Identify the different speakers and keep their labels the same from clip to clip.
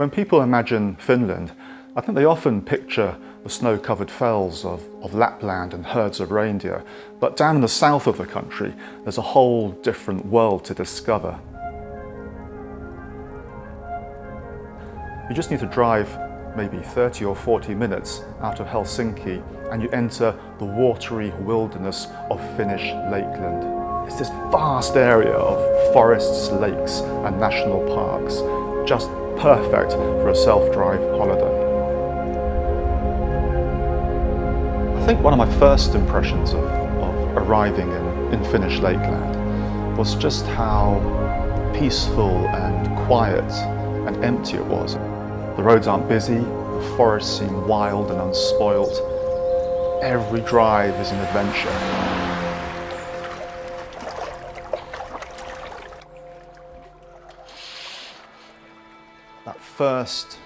Speaker 1: When people imagine Finland, I think they often picture the snow-covered fells of Lapland and herds of reindeer. But down in the south of the country, there's a whole different world to discover. You just need to drive maybe 30 or 40 minutes out of Helsinki and you enter the watery wilderness of Finnish Lakeland. It's this vast area of forests, lakes and national parks, just perfect for a self-drive holiday. I think one of my first impressions of arriving in Finnish Lakeland was just how peaceful and quiet and empty it was. The roads aren't busy, the forests seem wild and unspoilt. Every drive is an adventure. That first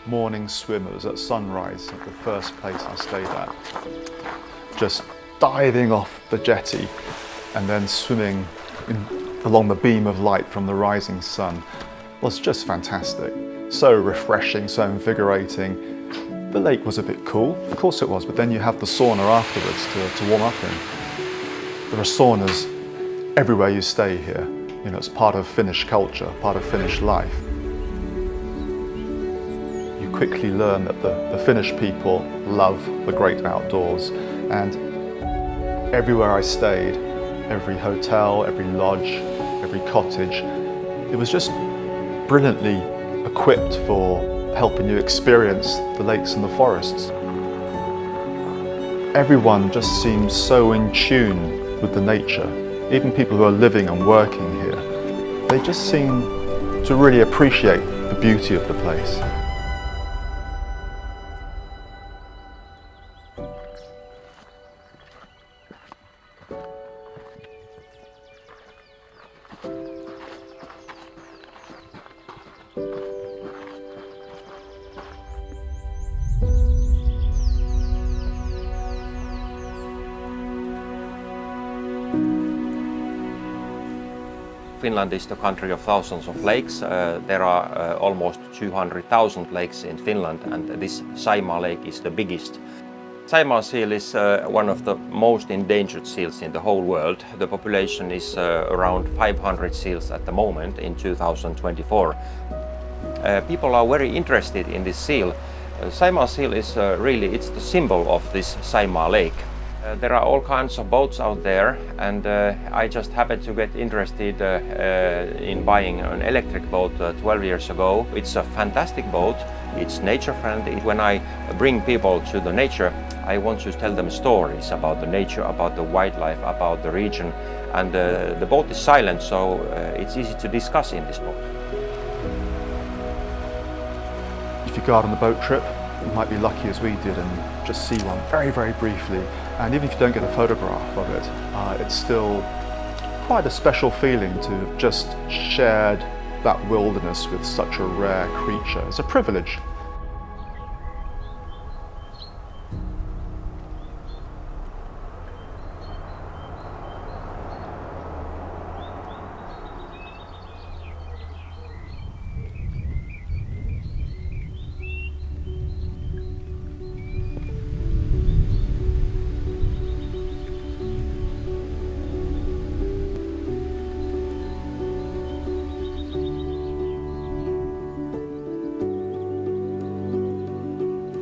Speaker 1: morning swim, it was at sunrise at the first place I stayed at. Just diving off the jetty and then swimming along the beam of light from the rising sun was just fantastic. So refreshing, so invigorating. The lake was a bit cool, of course it was, but then you have the sauna afterwards to warm up in. There are saunas everywhere you stay here. You know, it's part of Finnish culture, part of Finnish life. You quickly learn that the Finnish people love the great outdoors, and everywhere I stayed, every hotel, every lodge, every cottage, it was just brilliantly equipped for helping you experience the lakes and the forests. Everyone just seems so in tune with the nature. Even people who are living and working here, they just seem to really appreciate the beauty of the place.
Speaker 2: Finland is the country of thousands of lakes. There are almost 200,000 lakes in Finland, and this Saimaa lake is the biggest. Saimaa seal is one of the most endangered seals in the whole world. The population is around 500 seals at the moment in 2024. People are very interested in this seal. Saimaa seal is it's the symbol of this Saimaa lake. There are all kinds of boats out there, and I just happened to get interested in buying an electric boat 12 years ago. It's a fantastic boat, it's nature friendly. When I bring people to the nature, I want to tell them stories about the nature, about the wildlife, about the region, and the boat is silent, so it's easy to discuss in this boat.
Speaker 1: If you go out on a boat trip, you might be lucky as we did and just see one very, very briefly. And even if you don't get a photograph of it, it's still quite a special feeling to have just shared that wilderness with such a rare creature. It's a privilege.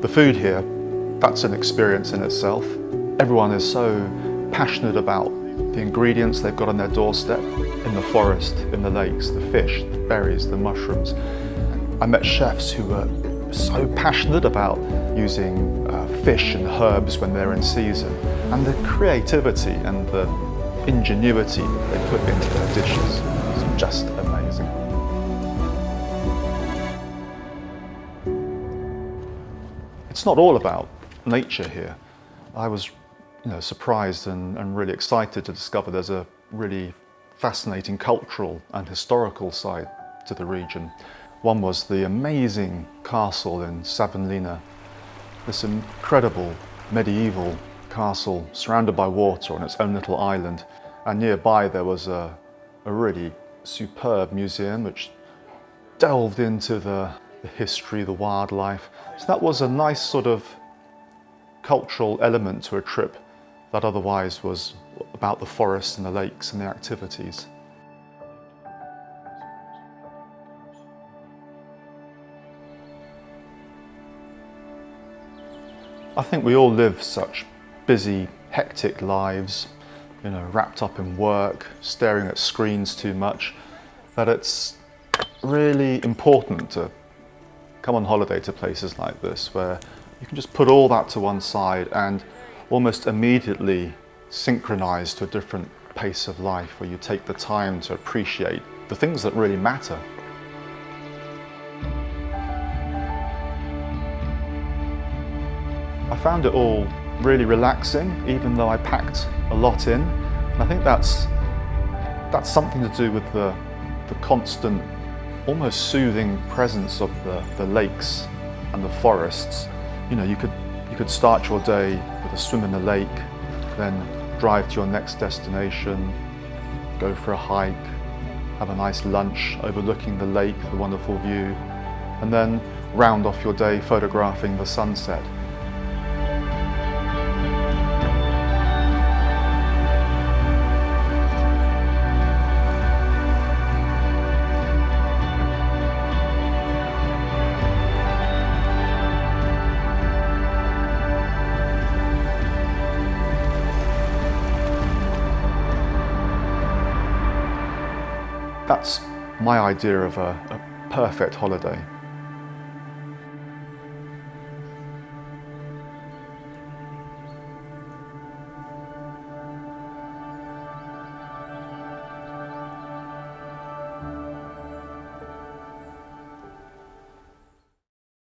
Speaker 1: The food here, that's an experience in itself. Everyone is so passionate about the ingredients they've got on their doorstep, in the forest, in the lakes, the fish, the berries, the mushrooms. I met chefs who were so passionate about using fish and herbs when they're in season, and the creativity and the ingenuity they put into their dishes is just amazing. It's not all about nature here. I was surprised and really excited to discover there's a really fascinating cultural and historical side to the region. One was the amazing castle in Savonlinna, this incredible medieval castle surrounded by water on its own little island, and nearby there was a really superb museum which delved into the the history, the wildlife. So that was a nice sort of cultural element to a trip that otherwise was about the forest and the lakes and the activities. I think we all live such busy, hectic lives, wrapped up in work, staring at screens too much, that it's really important to come on holiday to places like this where you can just put all that to one side and almost immediately synchronize to a different pace of life, where you take the time to appreciate the things that really matter. I found it all really relaxing, even though I packed a lot in. And I think that's something to do with the constant, almost soothing presence of the lakes and the forests. You could start your day with a swim in the lake, then drive to your next destination, go for a hike, have a nice lunch overlooking the lake, the wonderful view, and then round off your day photographing the sunset. That's my idea of a perfect holiday.